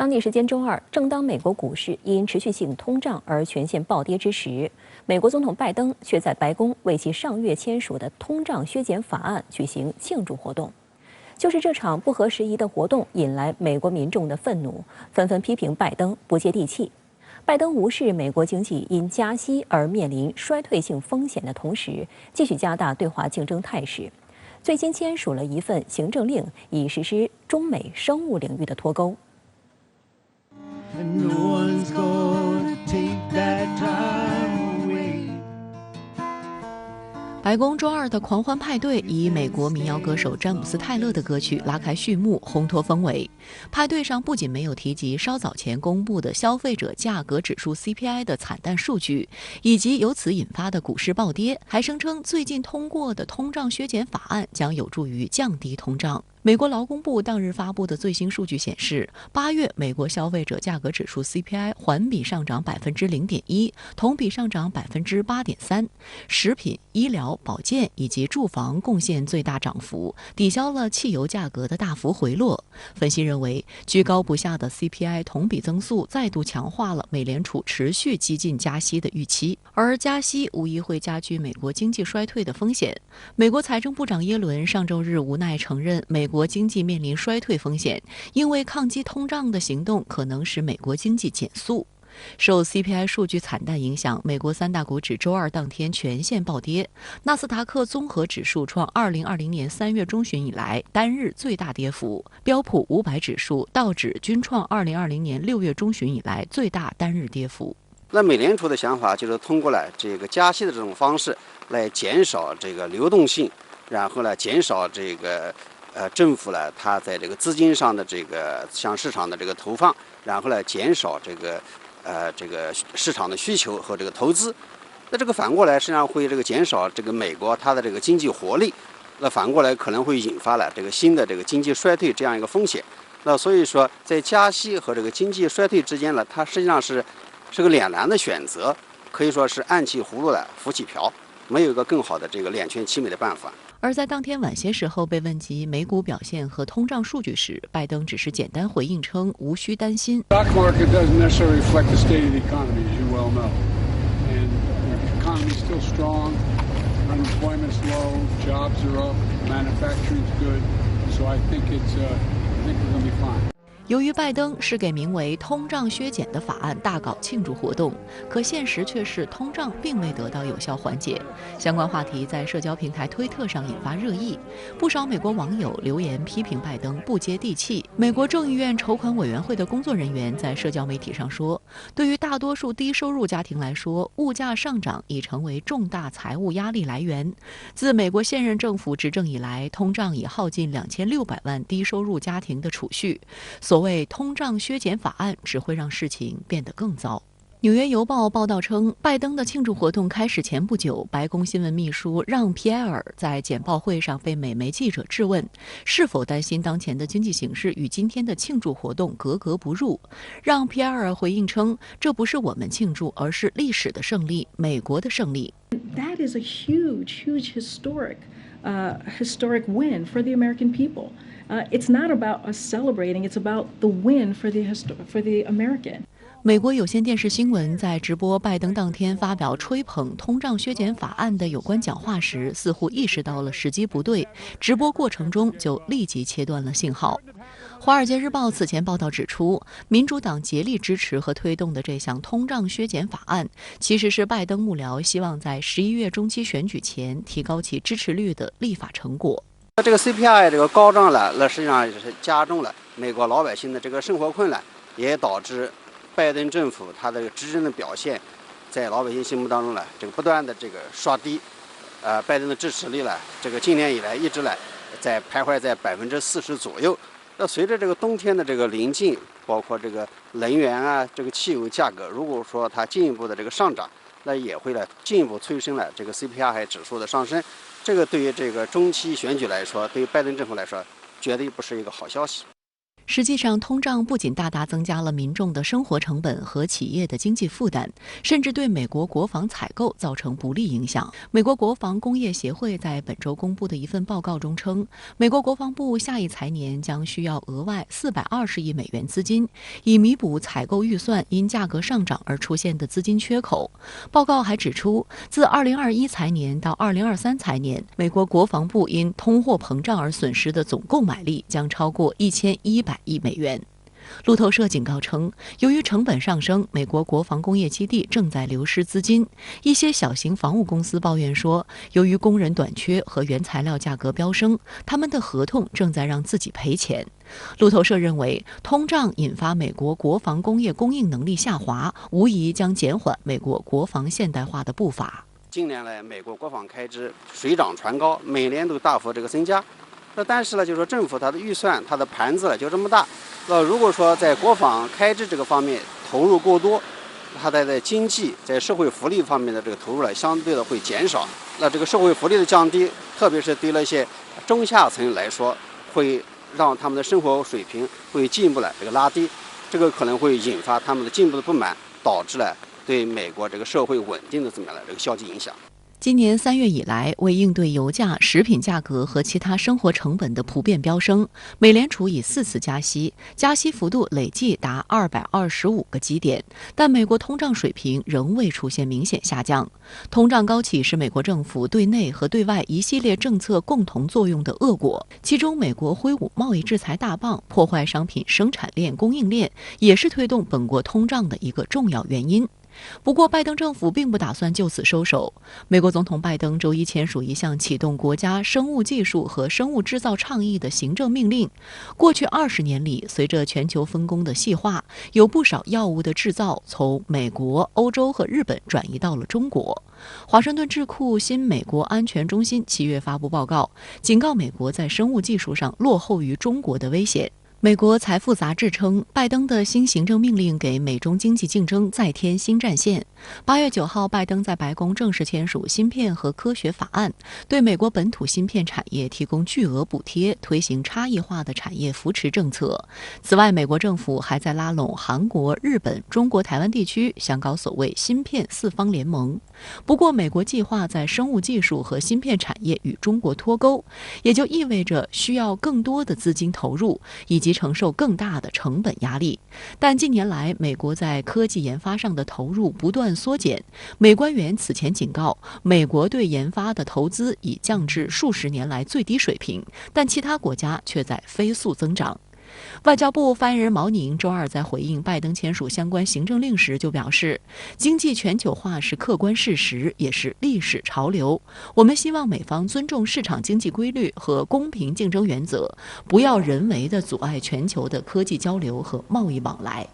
当地时间周二，正当美国股市因持续性通胀而全线暴跌之时，美国总统拜登却在白宫为其上月签署的通胀削减法案举行庆祝活动。就是这场不合时宜的活动，引来美国民众的愤怒，纷纷批评拜登不接地气。拜登无视美国经济因加息而面临衰退性风险的同时，继续加大对华竞争态势。最新签署了一份行政令，以实施中美生物领域的脱钩。白宫周二的狂欢派对以美国民谣歌手詹姆斯·泰勒的歌曲拉开序幕，烘托氛围。派对上不仅没有提及稍早前公布的消费者价格指数 CPI 的惨淡数据，以及由此引发的股市暴跌，还声称最近通过的通胀削减法案将有助于降低通胀。美国劳工部当日发布的最新数据显示，8月美国消费者价格指数 CPI 环比上涨0.1%，同比上涨8.3%。食品、医疗、保健以及住房贡献最大涨幅，抵消了汽油价格的大幅回落。分析认为，居高不下的 CPI 同比增速再度强化了美联储持续激进加息的预期，而加息无疑会加剧美国经济衰退的风险。美国财政部长耶伦上周日无奈承认，美国经济面临衰退风险，因为抗击通胀的行动可能使美国经济减速。受 CPI 数据惨淡影响，美国三大股指周二当天全线暴跌。纳斯达克综合指数创2020年3月中旬以来单日最大跌幅，标普500指数、道指均创2020年6月中旬以来最大单日跌幅。那美联储的想法就是通过了这个加息的这种方式来减少这个流动性，然后呢减少这个政府呢它在这个资金上的这个向市场的这个投放，然后呢减少这个市场的需求和这个投资。那这个反过来实际上会这个减少这个美国它的这个经济活力，那反过来可能会引发了这个新的这个经济衰退这样一个风险。那所以说在加息和这个经济衰退之间呢，它实际上是个两难的选择，可以说是按起葫芦来浮起瓢，没有一个更好的这个两全其美的办法。而在当天晚些时候被问及美股表现和通胀数据时，拜登只是简单回应称无需担心。Stock market doesn't necessarily reflect the state of the economy, as you well know. And the economy is still strong, unemployment's low, jobs are up, manufacturing's good. So I think we're going to be fine. 由于拜登是给名为通胀削减的法案大搞庆祝活动，可现实却是通胀并未得到有效缓解。相关话题在社交平台推特上引发热议，不少美国网友留言批评拜登不接地气。美国众议院筹款委员会的工作人员在社交媒体上说，对于大多数低收入家庭来说，物价上涨已成为重大财务压力来源。自美国现任政府执政以来，通胀已耗尽2600万低收入家庭的储蓄。所谓通胀削减法案只会让事情变得更糟。纽约邮报报道称，拜登的庆祝活动开始前不久，白宫新闻秘书让·皮埃尔在简报会上被美媒记者质问，是否担心当前的经济形势与今天的庆祝活动格格不入。让·皮埃尔回应称，这不是我们庆祝，而是历史的胜利，美国的胜利。That is a huge historic win for the American people. It's not about us celebrating, it's about the win for the American. 美国有线电视新闻在直播拜登当天发表吹捧通胀削减法案的有关讲话时，似乎意识到了时机不对，直播过程中就立即切断了信号。《华尔街日报》此前报道指出，民主党竭力支持和推动的这项通胀削减法案，其实是拜登幕僚希望在11月中期选举前提高其支持率的立法成果。这个 CPI 这个高涨了，那实际上也是加重了美国老百姓的这个生活困难，也导致拜登政府他的执政的表现在老百姓心目当中呢，这个不断的这个刷低，拜登的支持率呢，这个今年以来一直在徘徊在40%左右。那随着这个冬天的这个临近，包括这个能源啊，这个汽油价格，如果说它进一步的这个上涨，那也会进一步催生了这个 CPI 指数的上升。这个对于这个中期选举来说，对于拜登政府来说，绝对不是一个好消息。实际上，通胀不仅大大增加了民众的生活成本和企业的经济负担，甚至对美国国防采购造成不利影响。美国国防工业协会在本周公布的一份报告中称，美国国防部下一财年将需要额外420亿美元资金，以弥补采购预算因价格上涨而出现的资金缺口。报告还指出，自2021财年到2023财年，美国国防部因通货膨胀而损失的总购买力将超过1100亿美元。路透社警告称，由于成本上升，美国国防工业基地正在流失资金。一些小型房屋公司抱怨说，由于工人短缺和原材料价格飙升，他们的合同正在让自己赔钱。路透社认为，通胀引发美国国防工业供应能力下滑，无疑将减缓美国国防现代化的步伐。近年来，美国国防开支水涨船高，每年都大幅增加。但是呢，就是说政府它的预算，它的盘子就这么大。如果说在国防开支这个方面投入过多，它在经济、在社会福利方面的这个投入相对的会减少。这个社会福利的降低，特别是对那些中下层来说，会让他们的生活水平会进一步拉低。这个可能会引发他们的进一步的不满，导致对美国这个社会稳定的这么样的这个消极影响。今年3月以来，为应对油价、食品价格和其他生活成本的普遍飙升，美联储以4次加息，加息幅度累计达225个基点，但美国通胀水平仍未出现明显下降。通胀高企是美国政府对内和对外一系列政策共同作用的恶果，其中美国挥舞贸易制裁大棒，破坏商品生产链、供应链，也是推动本国通胀的一个重要原因。不过，拜登政府并不打算就此收手。美国总统拜登周一签署一项启动国家生物技术和生物制造倡议的行政命令。过去20年里，随着全球分工的细化，有不少药物的制造从美国、欧洲和日本转移到了中国。华盛顿智库新美国安全中心7月发布报告，警告美国在生物技术上落后于中国的危险。美国财富杂志称，拜登的新行政命令给美中经济竞争再添新战线。8月9号，拜登在白宫正式签署芯片和科学法案，对美国本土芯片产业提供巨额补贴，推行差异化的产业扶持政策。此外，美国政府还在拉拢韩国、日本、中国台湾地区，想搞所谓芯片4方联盟。不过，美国计划在生物技术和芯片产业与中国脱钩，也就意味着需要更多的资金投入，以及承受更大的成本压力。但近年来，美国在科技研发上的投入不断缩减。美官员此前警告，美国对研发的投资已降至数十年来最低水平，但其他国家却在飞速增长。外交部发言人毛宁周二在回应拜登签署相关行政令时就表示，经济全球化是客观事实，也是历史潮流。我们希望美方尊重市场经济规律和公平竞争原则，不要人为地阻碍全球的科技交流和贸易往来。